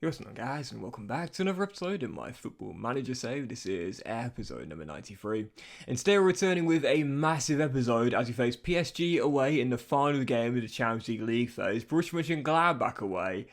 What's going on, guys, and welcome back to another episode of my Football Manager Save. This is episode number 93. And today we're returning with a massive episode as we face PSG away in the final game of the Champions League phase, Borussia Mönchengladbach away,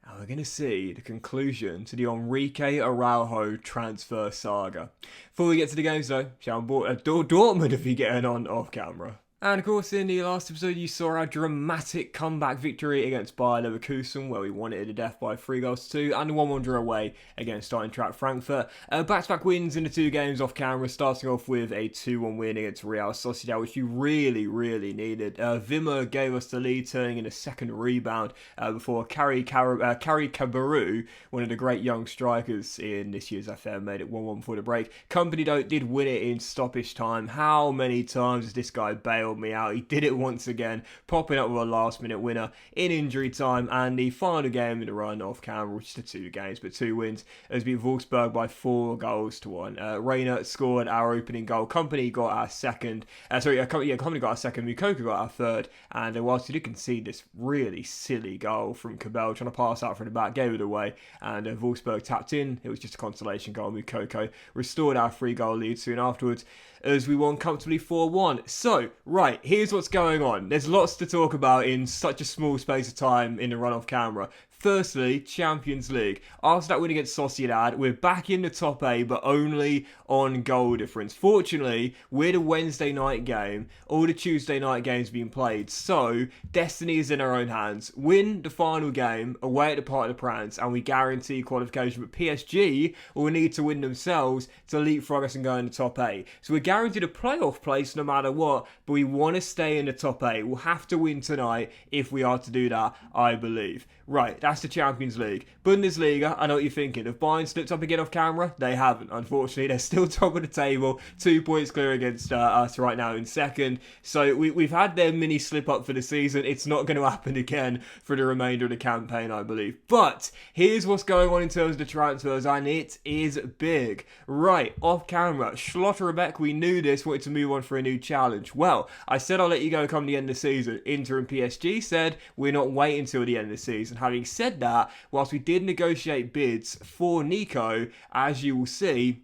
and we're going to see the conclusion to the Enrique Araújo transfer saga. Before we get to the games though, Dortmund if you're getting on off camera. And of course, in the last episode, you saw our dramatic comeback victory against Bayer Leverkusen, where we won it to death by 3-2, and a 1-1 draw away against Eintracht Frankfurt. Back-to-back wins in the two games off camera, starting off with a 2-1 win against Real Sociedad, which you really needed. Wimmer gave us the lead, turning in a second rebound before Kari Kabaru, one of the great young strikers in this year's FM, made it 1-1 before the break. Company, though, did win it in stoppage time. How many times has this guy bailed me out? He did it once again, popping up with a last minute winner in injury time, and the final game in the run off camera, which is the two games but two wins, has beat Wolfsburg by 4-1. Reina scored our opening goal. Company got our second. Company got our second. Mukoko got our third. And whilst he did concede this really silly goal from Cabell trying to pass out from the back, gave it away, and Wolfsburg tapped in. It was just a consolation goal. Mukoko restored our 3-goal lead soon afterwards, as we won comfortably 4-1. So, right, here's what's going on. There's lots to talk about in such a small space of time in the run-off camera. Firstly, Champions League. After that win against Sociedad, we're back in the top 8, but only on goal difference. Fortunately, we're the Wednesday night game. All the Tuesday night games being played. So, destiny is in our own hands. Win the final game away at the Parc des Princes, and we guarantee qualification. But PSG will need to win themselves to leapfrog us and go in the top 8. So we're guaranteed a playoff place no matter what, but we want to stay in the top 8. We'll have to win tonight if we are to do that, I believe. Right, that's the Champions League. Bundesliga, I know what you're thinking. Have Bayern slipped up again off camera? They haven't, unfortunately. They're still top of the table, 2 points clear against us right now in second. So we've had their mini slip up for the season. It's not going to happen again for the remainder of the campaign, I believe. But here's what's going on in terms of the transfers, and it is big. Right, off camera, Schlotterbeck, we knew this, wanted to move on for a new challenge. Well, I said I'll let you go come the end of the season. Inter and PSG said we're not waiting until the end of the season. Having said that, whilst we did negotiate bids for Nico, as you will see,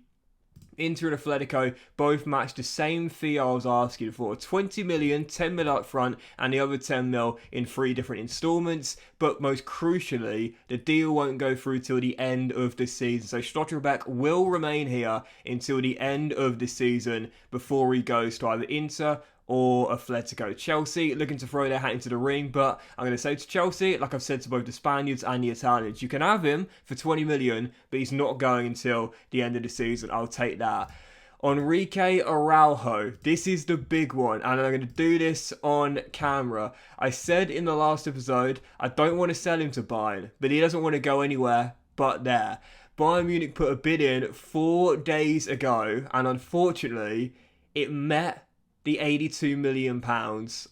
Inter and Atletico both matched the same fee I was asking for. 20 million, 10 mil up front, and the other 10 mil in 3 different installments. But most crucially, the deal won't go through till the end of the season. So Schlotterbeck will remain here until the end of the season before he goes to either Inter or Atletico. Chelsea looking to throw their hat into the ring, but I'm going to say to Chelsea, like I've said to both the Spaniards and the Italians, you can have him for 20 million, but he's not going until the end of the season. I'll take that. Enrique Araújo, this is the big one, and I'm going to do this on camera. I said in the last episode, I don't want to sell him to Bayern, but he doesn't want to go anywhere but there. Bayern Munich put a bid in 4 days ago, and unfortunately, it met the £82 million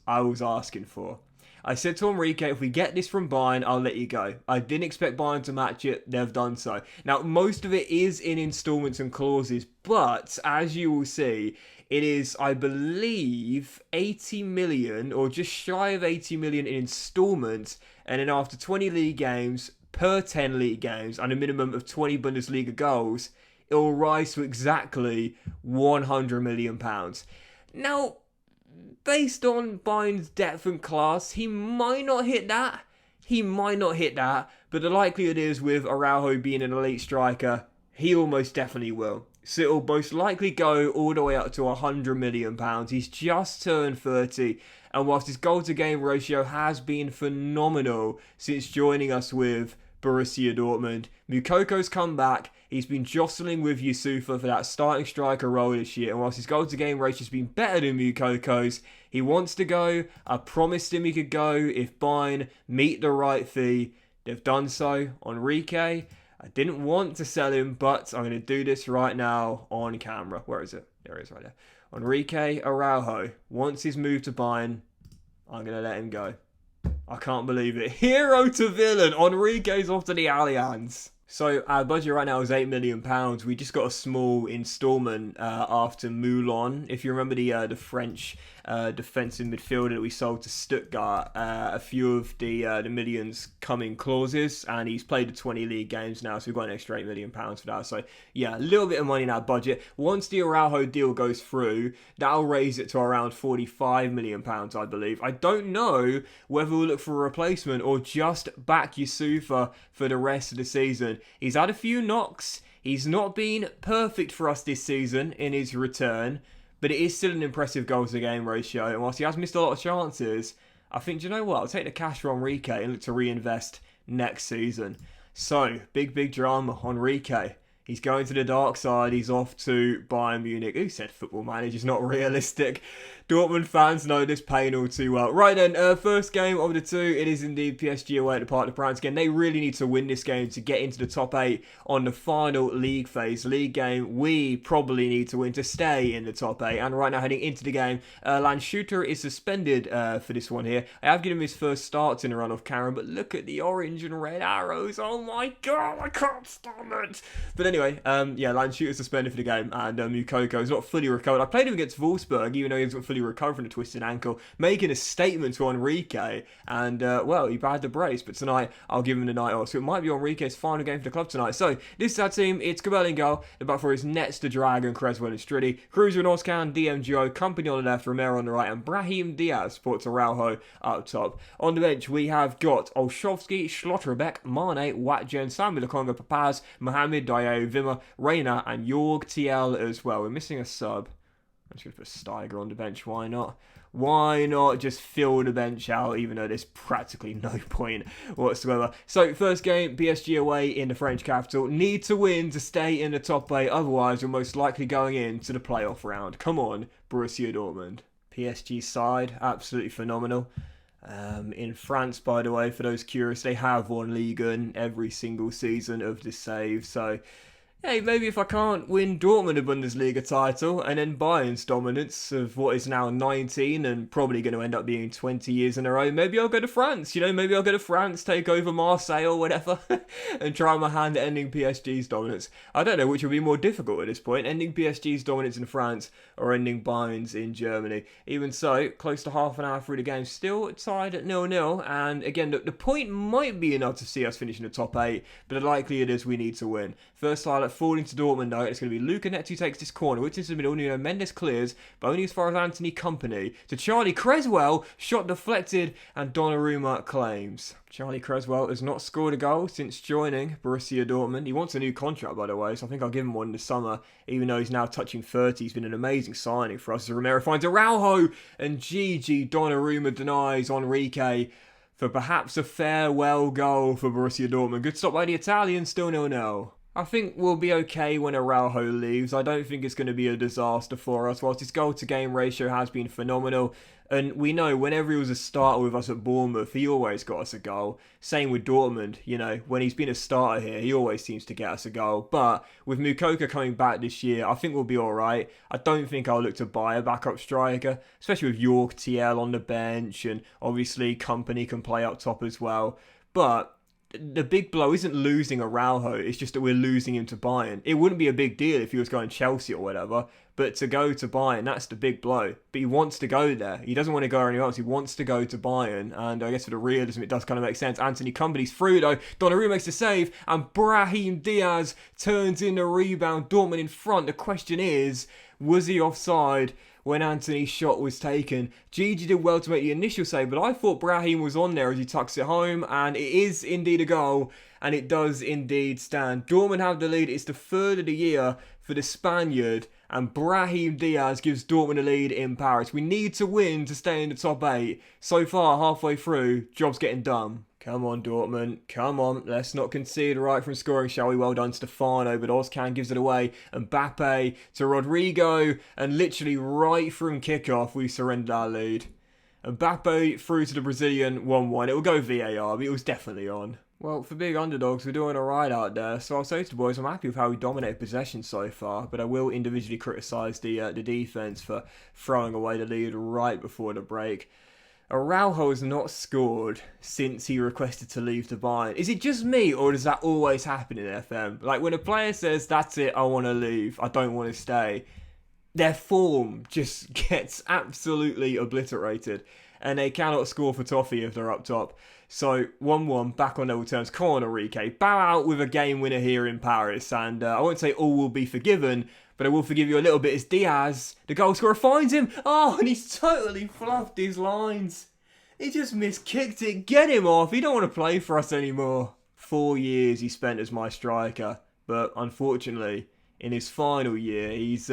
I was asking for. I said to Enrique, if we get this from Bayern, I'll let you go. I didn't expect Bayern to match it. They've done so. Now, most of it is in installments and clauses, but as you will see, it is, I believe, 80 million or just shy of 80 million in installments. And then after 20 league games, per 10 league games, and a minimum of 20 Bundesliga goals, it will rise to exactly £100 million. Now, based on Bayern's depth and class, he might not hit that. But the likelihood is with Araujo being an elite striker, he almost definitely will. So it'll most likely go all the way up to £100 million. He's just turned 30. And whilst his goal-to-game ratio has been phenomenal since joining us with Borussia Dortmund, Mukoko's come back. He's been jostling with Yusufa for that starting striker role this year, and whilst his goal-to-game ratio has been better than Mukoko's, he wants to go. I promised him he could go if Bayern meet the right fee. They've done so. Enrique, I didn't want to sell him, but I'm going to do this right now on camera. Where is it? There it is right there. Enrique Araújo wants his move to Bayern. I'm going to let him go. I can't believe it. Hero to villain. Enrique's off to the Allianz. So our budget right now is £8 million. We just got a small instalment after Moulon. If you remember the French defensive midfielder that we sold to Stuttgart. A few of the millions coming clauses, and he's played the 20 league games now, so we've got an extra £8 million for that. So yeah, a little bit of money in our budget. Once the Araujo deal goes through, that'll raise it to around £45 million, I believe. I don't know whether we'll look for a replacement or just back Yusufa for the rest of the season. He's had a few knocks. He's not been perfect for us this season in his return, but it is still an impressive goals to game ratio. And whilst he has missed a lot of chances, I think, do you know what? I'll take the cash for Enrique and look to reinvest next season. So, big drama. Enrique. He's going to the dark side. He's off to Bayern Munich. Who said Football Manager's not realistic? Dortmund fans know this pain all too well. Right then, first game of the two. It is indeed PSG away at the Parc des Princes again. They really need to win this game to get into the top 8 on the final league phase. League game, we probably need to win to stay in the top 8. And right now, heading into the game, Landschutter is suspended for this one here. I have given him his first starts in a run off camera, but look at the orange and red arrows. Oh my god, I can't stand it. But anyway, Landschutter suspended for the game, and Moukoko is not fully recovered. I played him against Wolfsburg, even though he wasn't fully recovered from the twisted ankle, making a statement to Enrique, and he bad the brace, but tonight I'll give him the night off. So it might be Enrique's final game for the club tonight. So this is our team. It's Cabell in goal. The back four is Nets, the Dragon, Creswell and Striddy, Cruiser and Oscan, DMGO, Company on the left, Romero on the right, and Brahim Diaz supports Araujo up top. On the bench we have got Olszewski, Schlotterbeck, Mane, Watjen, Samuel Lukonga, Papaz, Mohamed, Dayao, Vimmer, Reina, and YOUNGSTER as well. We're missing a sub. I'm just going to put Steiger on the bench. Why not? Why not just fill the bench out, even though there's practically no point whatsoever. So, first game, PSG away in the French capital. Need to win to stay in the top 8. Otherwise, we're most likely going into the playoff round. Come on, Borussia Dortmund. PSG side, absolutely phenomenal. In France, by the way, for those curious, they have won Ligue 1 every single season of the save. So, hey, maybe if I can't win Dortmund a Bundesliga title and then Bayern's dominance of what is now 19 and probably going to end up being 20 years in a row, maybe I'll go to France. Maybe I'll go to France, take over Marseille or whatever and try my hand at ending PSG's dominance. I don't know which would be more difficult at this point, ending PSG's dominance in France or ending Bayern's in Germany. Even so, close to half an hour through the game, still tied at 0-0. And again, the point might be enough to see us finish in the top 8, but the likelihood is we need to win. First highlight falling to Dortmund though, it's going to be Luca Netz who takes this corner, which is in the middle. Nuno Mendes clears, but only as far as Anthony Company. To Charlie Creswell, shot deflected, and Donnarumma claims. Charlie Creswell has not scored a goal since joining Borussia Dortmund. He wants a new contract, by the way, so I think I'll give him one this summer, even though he's now touching 30. He's been an amazing signing for us as Romero finds Araujo, and Gigi Donnarumma denies Enrique for perhaps a farewell goal for Borussia Dortmund. Good stop by the Italian, still 0-0. I think we'll be okay when Araujo leaves. I don't think it's going to be a disaster for us. Whilst his goal-to-game ratio has been phenomenal, and we know whenever he was a starter with us at Bournemouth, he always got us a goal. Same with Dortmund, when he's been a starter here, he always seems to get us a goal. But with Moukoko coming back this year, I think we'll be alright. I don't think I'll look to buy a backup striker, especially with YOUNGSTER on the bench, and obviously Company can play up top as well. But the big blow isn't losing Araujo, it's just that we're losing him to Bayern. It wouldn't be a big deal if he was going Chelsea or whatever, but to go to Bayern, that's the big blow. But he wants to go there. He doesn't want to go anywhere else. He wants to go to Bayern, and I guess for the realism, it does kind of make sense. Anthony Company's through though. Donnarumma makes the save, and Brahim Diaz turns in the rebound. Dortmund in front. The question is, was he offside when Anthony's shot was taken? Gigi did well to make the initial save, but I thought Brahim was on there as he tucks it home, and it is indeed a goal, and it does indeed stand. Dortmund have the lead. It's the third of the year for the Spaniard, and Brahim Diaz gives Dortmund a lead in Paris. We need to win to stay in the top 8. So far, halfway through, job's getting done. Come on, Dortmund. Come on. Let's not concede right from scoring, shall we? Well done, Stefano. But Oscan gives it away. Mbappe to Rodrigo. And literally right from kickoff, we surrendered our lead. Mbappe through to the Brazilian 1-1. It will go VAR, but it was definitely on. Well, for big underdogs, we're doing alright out there. So I'll say to the boys, I'm happy with how we dominated possession so far. But I will individually criticise the defence for throwing away the lead right before the break. Araujo has not scored since he requested to leave to Bayern. Is it just me, or does that always happen in FM? Like, when a player says, that's it, I want to leave, I don't want to stay, their form just gets absolutely obliterated, and they cannot score for toffee if they're up top. So 1-1, back on level terms. Come on, Enrique, bow out with a game winner here in Paris, and I won't say all will be forgiven, but I will forgive you a little bit as Diaz, the goal scorer, finds him. Oh, and he's totally fluffed his lines. He just miskicked it. Get him off. He don't want to play for us anymore. 4 years he spent as my striker, but unfortunately, in his final year, he's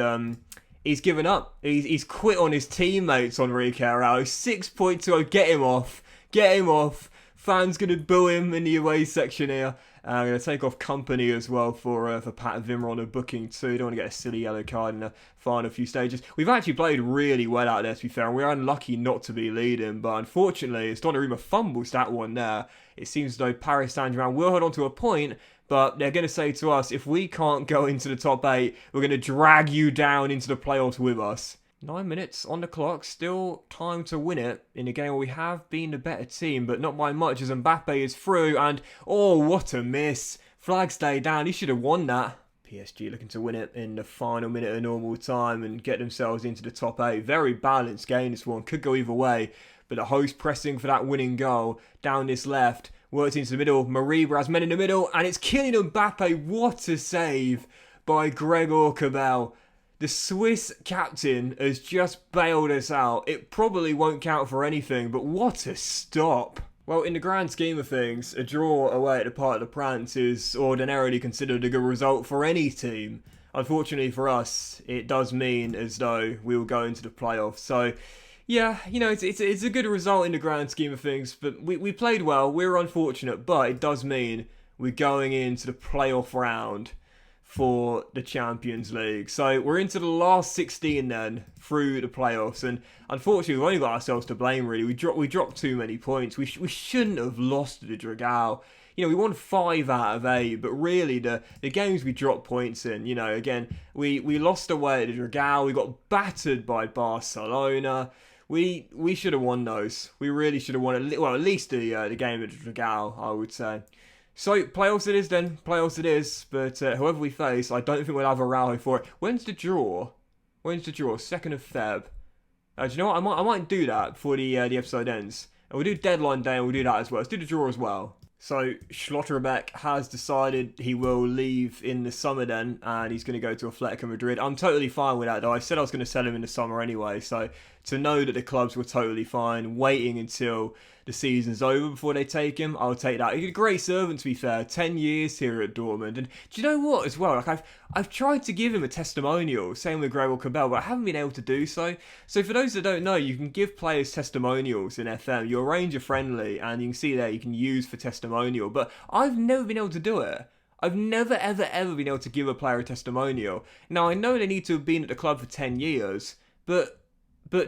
given up. He's quit on his teammates, Enrique Araújo. 6.2, get him off. Get him off. Fans going to boo him in the away section here. I'm going to take off company as well for Pat Vimmer on a booking too. Don't want to get a silly yellow card in the final few stages. We've actually played really well out there, to be fair, and we're unlucky not to be leading. But unfortunately, as Donnarumma fumbles that one there, it seems as though Paris Saint-Germain will hold on to a point. But they're going to say to us, if we can't go into the top 8, we're going to drag you down into the playoffs with us. 9 minutes on the clock, still time to win it in a game where we have been the better team, but not by much as Mbappe is through, and oh, what a miss. Flag stayed down, he should have won that. PSG looking to win it in the final minute of normal time and get themselves into the top 8. Very balanced game this one, could go either way, but the host pressing for that winning goal down this left, worked into the middle, Mariba has men in the middle, and it's Kylian Mbappe. What a save by Gregor Kobel. The Swiss captain has just bailed us out. It probably won't count for anything, but what a stop. Well, in the grand scheme of things, a draw away at the Parc des Princes is ordinarily considered a good result for any team. Unfortunately for us, it does mean as though we will go into the playoffs. So, yeah, you know, it's a good result in the grand scheme of things, but we played well. We're unfortunate, but it does mean we're going into the playoff round for the Champions League. So we're into the last 16 then through the playoffs, and unfortunately we've only got ourselves to blame really. We dropped too many points. We shouldn't have lost to the Dragao. You know, we won 5 out of 8, but really the games we dropped points in, you know, again, we lost away at the Dragao, we got battered by Barcelona. We should have won those. We really should have won at least the game at the Dragao, I would say. So, playoffs it is then. Playoffs it is. But whoever we face, I don't think we'll have Araujo for it. When's the draw? 2nd of Feb. Do you know what? I might do that before the episode ends. And we'll do deadline day and we'll do that as well. Let's do the draw as well. So, Schlotterbeck has decided he will leave in the summer then, and he's going to go to Atletico Madrid. I'm totally fine with that, though. I said I was going to sell him in the summer anyway, so to know that the clubs were totally fine, waiting until the season's over before they take him, I'll take that. He's a great servant, to be fair. 10 years here at Dortmund. And do you know what, as well? Like, I've tried to give him a testimonial, same with Gregor Kobel, but I haven't been able to do so. So for those that don't know, you can give players testimonials in FM. You arrange a friendly, and you can see there you can use for testimonial. But I've never been able to do it. I've never, ever, ever been able to give a player a testimonial. Now, I know they need to have been at the club for 10 years, but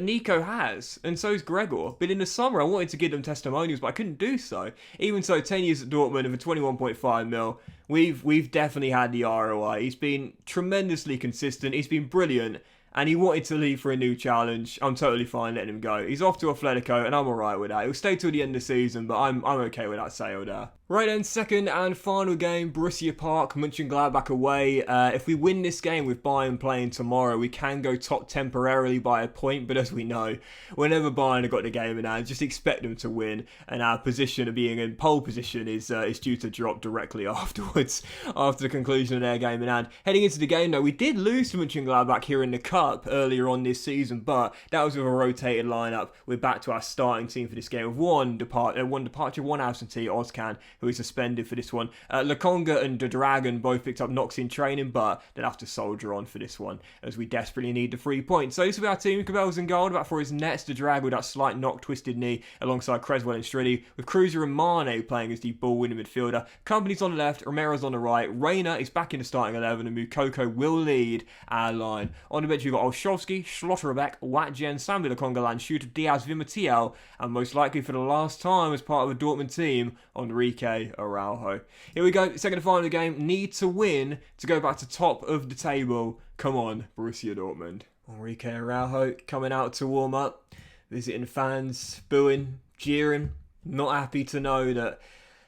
Nico has, and so's Gregor. But in the summer, I wanted to give them testimonials, but I couldn't do so. Even so, 10 years at Dortmund and for 21.5 mil, we've definitely had the ROI. He's been tremendously consistent. He's been brilliant. And he wanted to leave for a new challenge. I'm totally fine letting him go. He's off to Atletico, and I'm alright with that. He'll stay till the end of the season, but I'm okay with that sale there. Right then, second and final game, Borussia Park, Gladbach away. If we win this game with Bayern playing tomorrow, we can go top temporarily by a point, but as we know, whenever Bayern have got the game in hand, just expect them to win, and our position of being in pole position is due to drop directly afterwards, after the conclusion of their game in hand. Heading into the game, though, we did lose to Gladbach here in the Cup earlier on this season, but that was with a rotated lineup. We're back to our starting team for this game with one departure, one absentee, Ozcan, who is suspended for this one. Lakonga and the Dragon both picked up knocks in training, but they'll have to soldier on for this one, as we desperately need the 3 points. So this will be our team. Cabell's in goal, back for his nets. The Dragon with that slight knock, twisted knee, alongside Creswell and Striddy, with Cruiser and Mane playing as the ball-winning midfielder. Company's on the left, Romero's on the right. Reina is back in the starting 11, and Mukoko will lead our line. On the bench, you've got Olszewski, Schlotterbeck, Watjen, Sambi Lakonga, Landshuter, Diaz, Vimatiel, and most likely for the last time as part of a Dortmund team, Enrique Araújo. Here we go, second and final game. Need to win to go back to top of the table. Come on, Borussia Dortmund. Enrique Araújo coming out to warm up, visiting fans, booing, jeering. Not happy to know that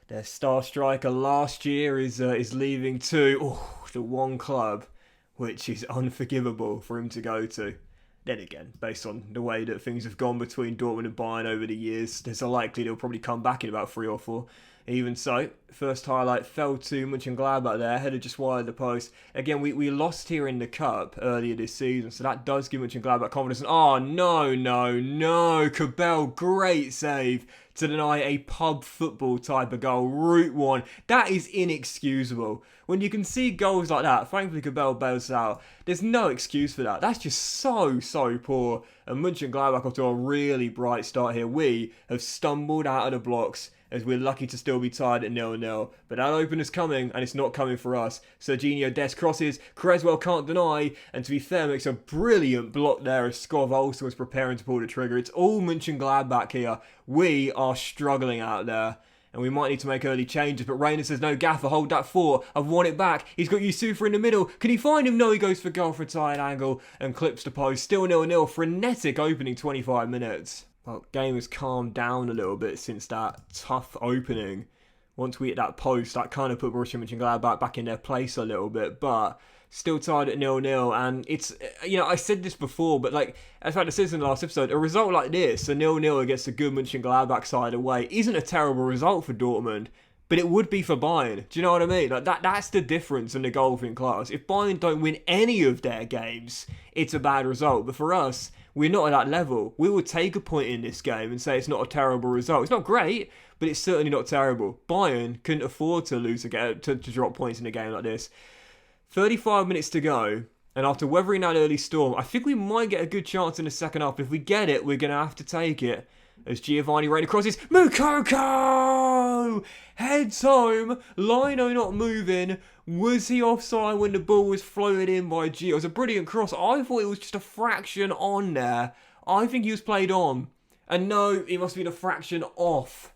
their star striker last year is leaving to the one club which is unforgivable for him to go to. Then again, based on the way that things have gone between Dortmund and Bayern over the years, there's a likelihood he'll probably come back in about 3 or 4. Even so, first highlight fell to Mönchengladbach there, header just wide the post. Again, we lost here in the Cup earlier this season, so that does give Mönchengladbach confidence. And oh, no, Cabell, great save to deny a pub football type of goal. Route 1, that is inexcusable. When you can see goals like that, thankfully Cabell bails out. There's no excuse for that. That's just so poor. And Mönchengladbach off to a really bright start here. We have stumbled out of the blocks, as we're lucky to still be tied at 0-0. But that opener's coming, and it's not coming for us. Serginho Dest crosses, Creswell can't deny, and to be fair, makes a brilliant block there as Skov also was preparing to pull the trigger. It's all Mönchengladbach here. We are struggling out there, and we might need to make early changes. But Reina says, no, Gaffer, hold that 4. I've won it back. He's got Yusufa in the middle. Can he find him? No, he goes for goal for a tight angle and clips the post. Still 0-0. Frenetic opening 25 minutes. Well, game has calmed down a little bit since that tough opening. Once we hit that post, that kind of put Borussia Mönchengladbach back in their place a little bit, but still tied at 0-0. And it's, I said this before, but like, as I said in the last episode, a result like this, a 0-0 against a good Mönchengladbach side away, isn't a terrible result for Dortmund, but it would be for Bayern. Do you know what I mean? Like that's the difference in the golfing class. If Bayern don't win any of their games, it's a bad result. But for us, we're not at that level. We will take a point in this game and say it's not a terrible result. It's not great, but it's certainly not terrible. Bayern couldn't afford to lose again, to drop points in a game like this. 35 minutes to go, and after weathering that early storm, I think we might get a good chance in the second half. If we get it, we're going to have to take it. As Giovanni Reina crosses, Moukoko heads home. Lino not moving. Was he offside when the ball was floated in by Gio? It was a brilliant cross. I thought it was just a fraction on there. I think he was played on. And no, it must have been a fraction off.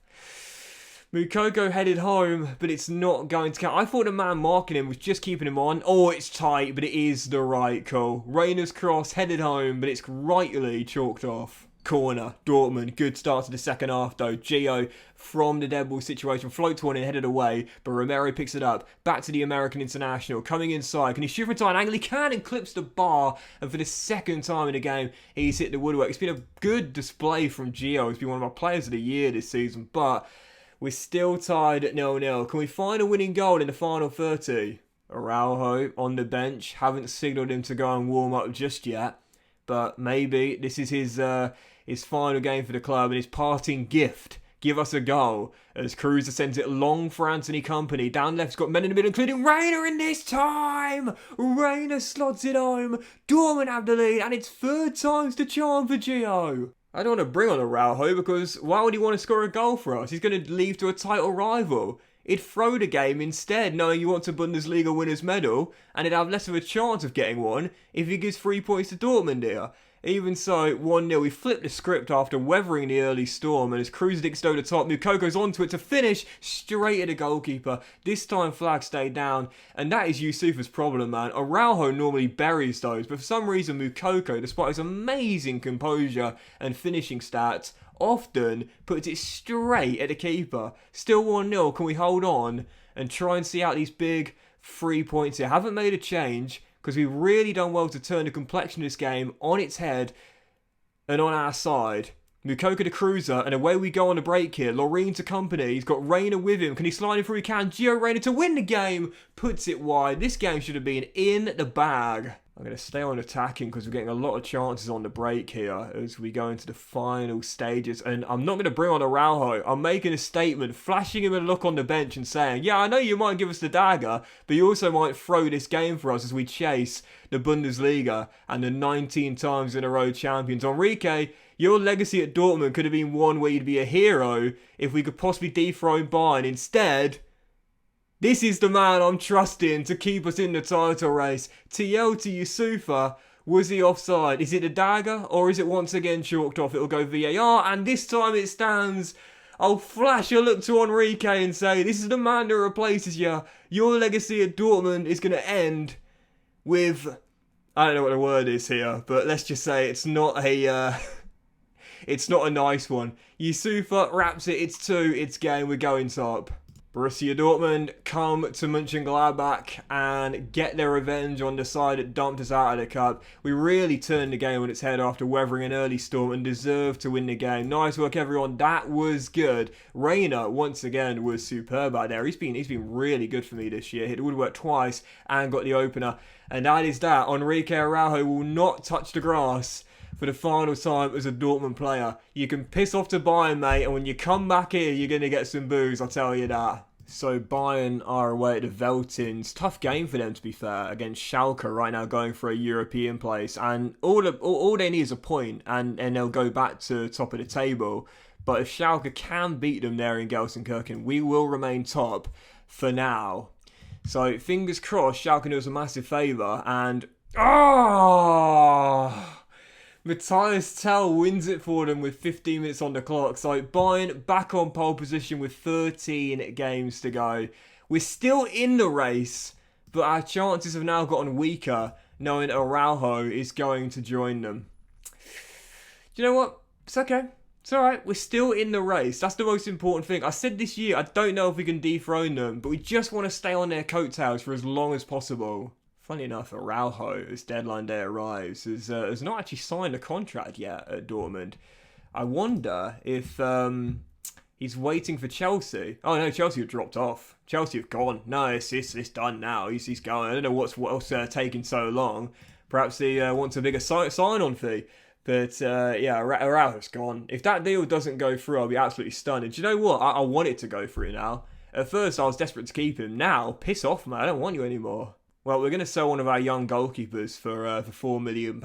Moukoko headed home, but it's not going to count. I thought the man marking him was just keeping him on. Oh, it's tight, but it is the right call. Reina's cross headed home, but it's rightly chalked off. Corner, Dortmund, good start to the second half though. Gio from the dead ball situation, floats one and headed away, but Romero picks it up, back to the American international, coming inside, can he shoot for a tight angle? He can, and clips the bar, and for the second time in the game, he's hit the woodwork. It's been a good display from Gio, he's been one of my players of the year this season, but we're still tied at 0-0. Can we find a winning goal in the final 30? Araujo on the bench, haven't signalled him to go and warm up just yet, but maybe this is his final game for the club and his parting gift. Give us a goal. As Cruiser sends it long for Anthony Company. Down left's got men in the middle, including Reina in this time. Reina slots it home. Dortmund have the lead, and it's third time's the charm for Gio. I don't want to bring on Araujo because why would he want to score a goal for us? He's going to leave to a title rival. He'd throw the game instead, knowing he wants a Bundesliga winner's medal, and he'd have less of a chance of getting one if he gives 3 points to Dortmund here. Even so, 1-0, we flipped the script after weathering the early storm, and as Cruz dicks over the top, Moukoko's onto it to finish straight at the goalkeeper. This time Flag stayed down, and that is Yusufa's problem, man. Araujo normally buries those, but for some reason Moukoko, despite his amazing composure and finishing stats, often puts it straight at the keeper. Still 1-0, can we hold on and try and see out these big 3 points here? Haven't made a change, because we've really done well to turn the complexion of this game on its head and on our side. Moukoko to Cruiser, and away we go on the break here. Loreen to Company, he's got Reina with him. Can he slide in through? He can. Gio Reina to win the game, puts it wide. This game should have been in the bag. I'm going to stay on attacking because we're getting a lot of chances on the break here as we go into the final stages. And I'm not going to bring on Araujo. I'm making a statement, flashing him a look on the bench and saying, yeah, I know you might give us the dagger, but you also might throw this game for us as we chase the Bundesliga and the 19 times in a row champions. Enrique, your legacy at Dortmund could have been one where you'd be a hero if we could possibly dethrone Bayern. Instead, this is the man I'm trusting to keep us in the title race. TL to Yusufa. Was he offside? Is it a dagger or is it once again chalked off? It'll go VAR, and this time it stands. I'll flash a look to Enrique and say, this is the man that replaces you. Your legacy at Dortmund is going to end with, I don't know what the word is here, but let's just say it's not a nice one. Yusufa wraps it. It's 2. It's game. We're going top. Borussia Dortmund come to Mönchengladbach and get their revenge on the side that dumped us out of the cup. We really turned the game on its head after weathering an early storm and deserved to win the game. Nice work, everyone. That was good. Reina, once again, was superb out there. He's been really good for me this year. Hit the woodwork twice and got the opener. And that is that. Enrique Araújo will not touch the grass for the final time as a Dortmund player. You can piss off to Bayern, mate, and when you come back here, you're going to get some boos, I'll tell you that. So Bayern are away at the Veltins. Tough game for them, to be fair, against Schalke right now, going for a European place. And all they need is a point, and they'll go back to top of the table. But if Schalke can beat them there in Gelsenkirchen, we will remain top for now. So fingers crossed, Schalke do us a massive favour. And Matthias Tell wins it for them with 15 minutes on the clock. So Bayern back on pole position with 13 games to go. We're still in the race, but our chances have now gotten weaker, knowing Araujo is going to join them. Do you know what? It's okay. It's alright. We're still in the race. That's the most important thing. I said this year, I don't know if we can dethrone them, but we just want to stay on their coattails for as long as possible. Funny enough, Araujo, as deadline day arrives, has not actually signed a contract yet at Dortmund. I wonder if he's waiting for Chelsea. Oh no, Chelsea have dropped off. Chelsea have gone. No, it's done now. He's going. I don't know what's taking so long. Perhaps he wants a bigger sign-on fee. But yeah, Araujo's gone. If that deal doesn't go through, I'll be absolutely stunned. Do you know what? I want it to go through now. At first, I was desperate to keep him. Now, piss off, man. I don't want you anymore. Well, we're going to sell one of our young goalkeepers for £4 million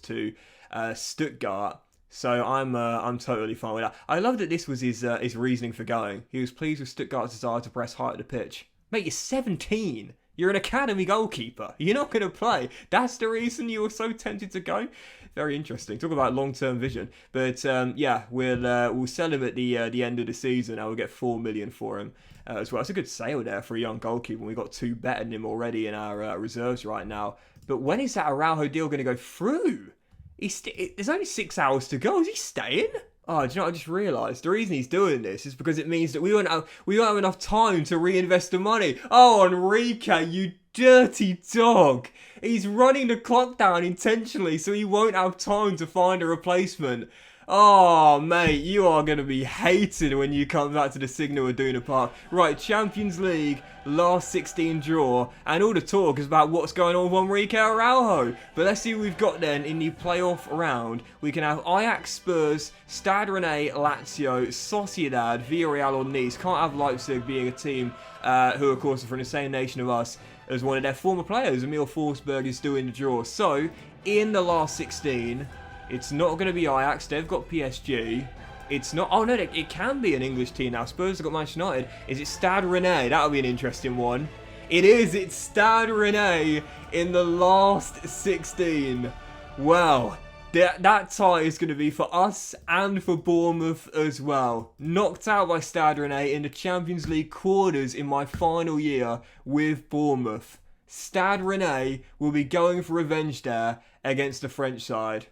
to Stuttgart. So I'm totally fine with that. I love that this was his reasoning for going. He was pleased with Stuttgart's desire to press high at the pitch. Mate, you're 17. You're an academy goalkeeper. You're not going to play. That's the reason you were so tempted to go. Very interesting. Talk about long-term vision. But yeah, we'll sell him at the end of the season. And we'll get $4 million for him as well. It's a good sale there for a young goalkeeper. We got two better than him already in our reserves right now. But when is that Araujo deal going to go through? There's only 6 hours to go. Is he staying? Oh, do you know what I just realised? The reason he's doing this is because it means that we won't have enough time to reinvest the money. Oh, Enrique, you dirty dog. He's running the clock down intentionally so he won't have time to find a replacement. Oh, mate, you are going to be hated when you come back to the Signal Iduna Park. Right, Champions League, last 16 draw, and all the talk is about what's going on with Enrique Araújo. But let's see what we've got then in the playoff round. We can have Ajax, Spurs, Stade Rennais, Lazio, Sociedad, Villarreal or Nice. Can't have Leipzig being a team who, of course, are from the same nation of us as one of their former players. Emil Forsberg is still in the draw. So, in the last 16... it's not going to be Ajax. They've got PSG. It's not... oh, no, it can be an English team now. Spurs have got Manchester United. Is it Stade Rennais? That'll be an interesting one. It is. It's Stade Rennais in the last 16. Well, that tie is going to be for us and for Bournemouth as well. Knocked out by Stade Rennais in the Champions League quarters in my final year with Bournemouth. Stade Rennais will be going for revenge there against the French side.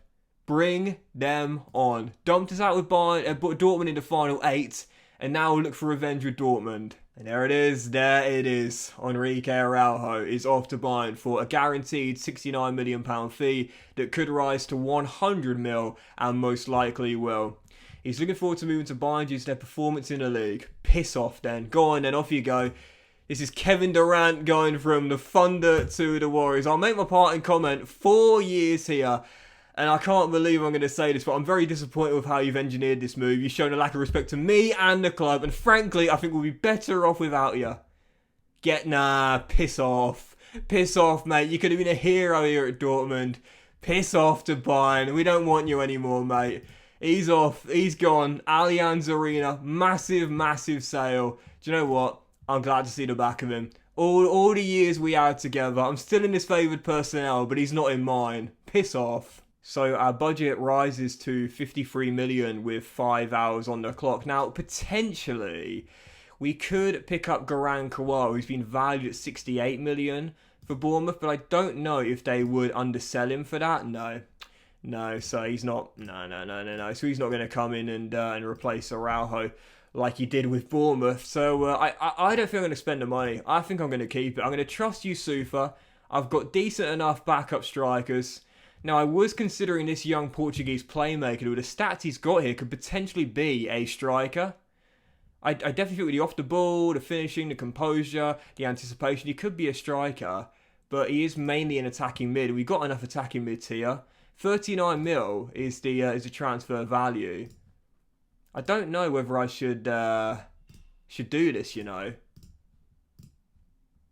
Bring them on. Dumped us out with Dortmund in the final 8. And now we'll look for revenge with Dortmund. And there it is. There it is. Enrique Araújo is off to Bayern for a guaranteed £69 million fee that could rise to 100 mil and most likely will. He's looking forward to moving to Bayern due to their performance in the league. Piss off then. Go on then. Off you go. This is Kevin Durant going from the Thunder to the Warriors. I'll make my parting comment. 4 years here. And I can't believe I'm going to say this, but I'm very disappointed with how you've engineered this move. You've shown a lack of respect to me and the club. And frankly, I think we'll be better off without you. Piss off. Piss off, mate. You could have been a hero here at Dortmund. Piss off to Bayern. We don't want you anymore, mate. He's off. He's gone. Allianz Arena. Massive, massive sale. Do you know what? I'm glad to see the back of him. All the years we had together, I'm still in his favoured personnel, but he's not in mine. Piss off. So our budget rises to 53 million with 5 hours on the clock. Now, potentially, we could pick up Garang Kawar, who's been valued at 68 million for Bournemouth, but I don't know if they would undersell him for that. No, so he's not. No. So he's not going to come in and replace Araujo. like he did with Bournemouth. So I don't think I'm going to spend the money. I think I'm going to keep it. I'm going to trust Youssoufa. I've got decent enough backup strikers. Now, I was considering this young Portuguese playmaker, who the stats he's got here could potentially be a striker. I definitely think with the off the ball, the finishing, the composure, the anticipation, he could be a striker. But he is mainly an attacking mid. We've got enough attacking mids here. 39 mil is the transfer value. I don't know whether I should do this, you know.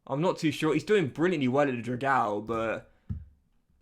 I'm not too sure. He's doing brilliantly well at the Dragao, but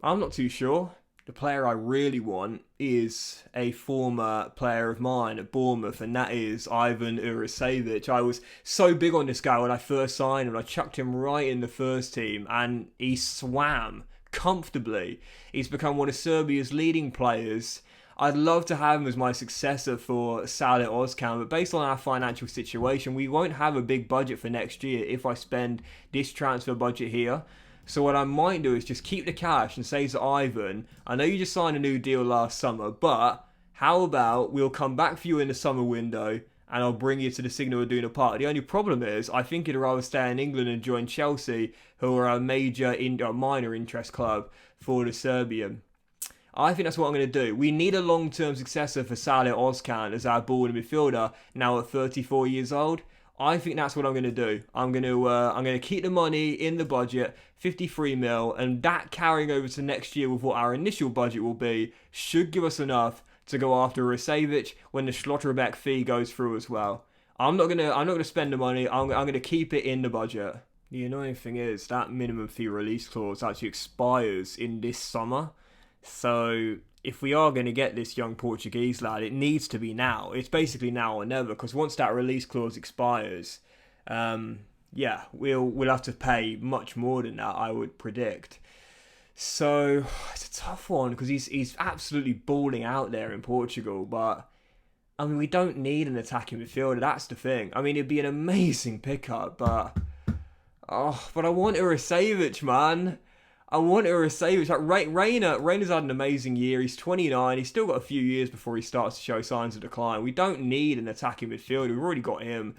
I'm not too sure. The player I really want is a former player of mine at Bournemouth, and that is Ivan Urasevic. I was so big on this guy when I first signed him. I chucked him right in the first team, and he swam comfortably. He's become one of Serbia's leading players. I'd love to have him as my successor for Salih Ozcan, but based on our financial situation, we won't have a big budget for next year if I spend this transfer budget here. So what I might do is just keep the cash and say to Ivan, I know you just signed a new deal last summer, but how about we'll come back for you in the summer window and I'll bring you to the Signal Iduna Park. The only problem is I think he'd rather stay in England and join Chelsea, who are a minor interest club for the Serbian. I think that's what I'm going to do. We need a long-term successor for Salih Ozcan as our ball midfielder, now at 34 years old. I think that's what I'm going to do. I'm going to keep the money in the budget, 53 mil, and that carrying over to next year with what our initial budget will be should give us enough to go after Urasevic when the Schlotterbeck fee goes through as well. I'm not gonna spend the money. I'm gonna keep it in the budget. The annoying thing is that minimum fee release clause actually expires in this summer. So if we are going to get this young Portuguese lad, it needs to be now. It's basically now or never, because once that release clause expires, we'll have to pay much more than that, I would predict. So it's a tough one because he's absolutely balling out there in Portugal, but I mean we don't need an attacking midfielder. That's the thing. I mean it'd be an amazing pickup, but I want Urasevic, man. I want Urasevic. Like Reyna's had an amazing year. He's 29. He's still got a few years before he starts to show signs of decline. We don't need an attacking midfielder. We've already got him.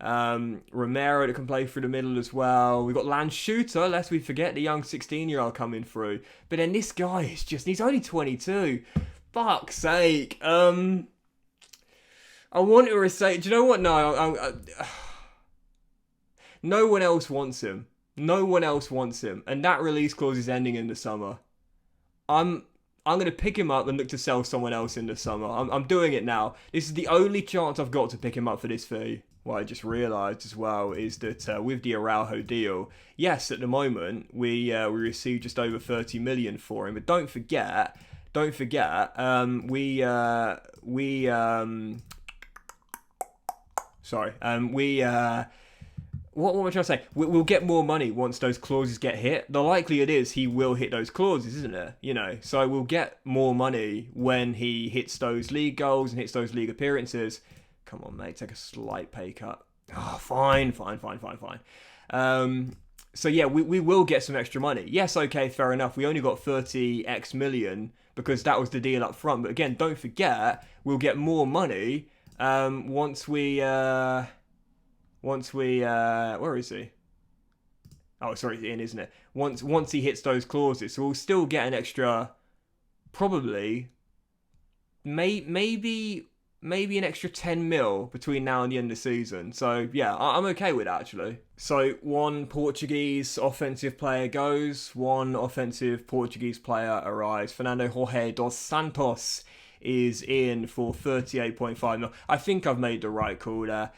Romero that can play through the middle as well. We've got Lance Shooter, lest we forget the young 16-year-old coming through. But then this guy is he's only 22. Fuck's sake. I want Urasevic. Do you know what? No, no one else wants him. No one else wants him, and that release clause is ending in the summer. I'm going to pick him up and look to sell someone else in the summer. I'm doing it now. This is the only chance I've got to pick him up for this fee. What I just realised as well is that with the Araujo deal, yes, at the moment we received just over 30 million for him, but don't forget, What am I trying to say? We'll get more money once those clauses get hit. The likelihood is he will hit those clauses, isn't it? You know, so we'll get more money when he hits those league goals and hits those league appearances. Come on, mate, take a slight pay cut. Oh, fine. So yeah, we will get some extra money. Yes, okay, fair enough. We only got 30x million because that was the deal up front. But again, don't forget, we'll get more money once we where is he? Oh, sorry, it's in, isn't it? Once he hits those clauses, so we'll still get an extra, probably, maybe an extra 10 mil between now and the end of the season. So yeah, I'm okay with that actually. So one Portuguese offensive player goes, one offensive Portuguese player arrives. Fernando Jorge dos Santos is in for 38.5 mil. I think I've made the right call there.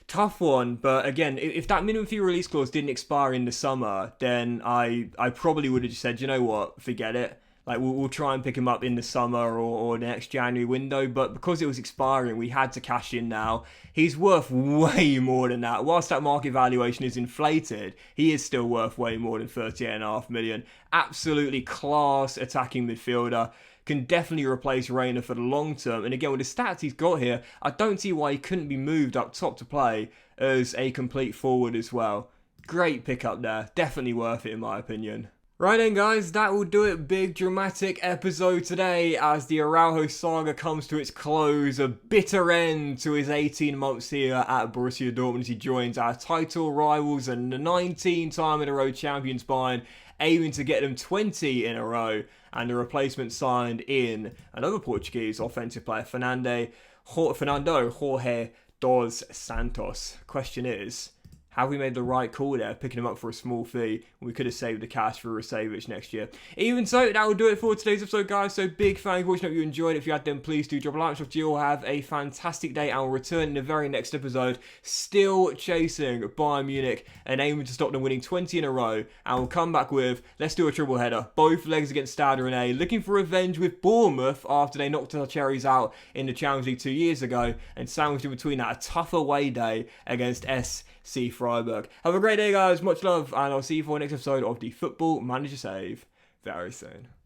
Tough one, but again, if that minimum fee release clause didn't expire in the summer, then I probably would have just said, you know what, forget it. Like, we'll try and pick him up in the summer or the next January window, but because it was expiring, we had to cash in now. He's worth way more than that. Whilst that market valuation is inflated, he is still worth way more than 38.5 million. Absolutely class attacking midfielder. Can definitely replace Reina for the long term. And again, with the stats he's got here, I don't see why he couldn't be moved up top to play as a complete forward as well. Great pickup there. Definitely worth it in my opinion. Right then guys, that will do it. Big dramatic episode today as the Araujo saga comes to its close. A bitter end to his 18 months here at Borussia Dortmund as he joins our title rivals and the 19-time in a row champions Bayern, aiming to get them 20 in a row. And the replacement signed in another Portuguese offensive player, Fernando Jorge dos Santos. Question is, have we made the right call there, picking him up for a small fee when we could have saved the cash for Rasevic next year? Even so, that will do it for today's episode, guys. So big thank you for watching. Hope you enjoyed. If you had, then please do drop a like. You'll have a fantastic day, and we'll return in the very next episode, still chasing Bayern Munich and aiming to stop them winning 20 in a row. And we'll come back with, let's do a triple header. Both legs against Stade Rennais, looking for revenge with Bournemouth after they knocked our cherries out in the Champions League 2 years ago, and sandwiched in between that a tough away day against SC Freiburg. Have a great day, guys. Much love, and I'll see you for the next episode of the Football Manager Save very soon.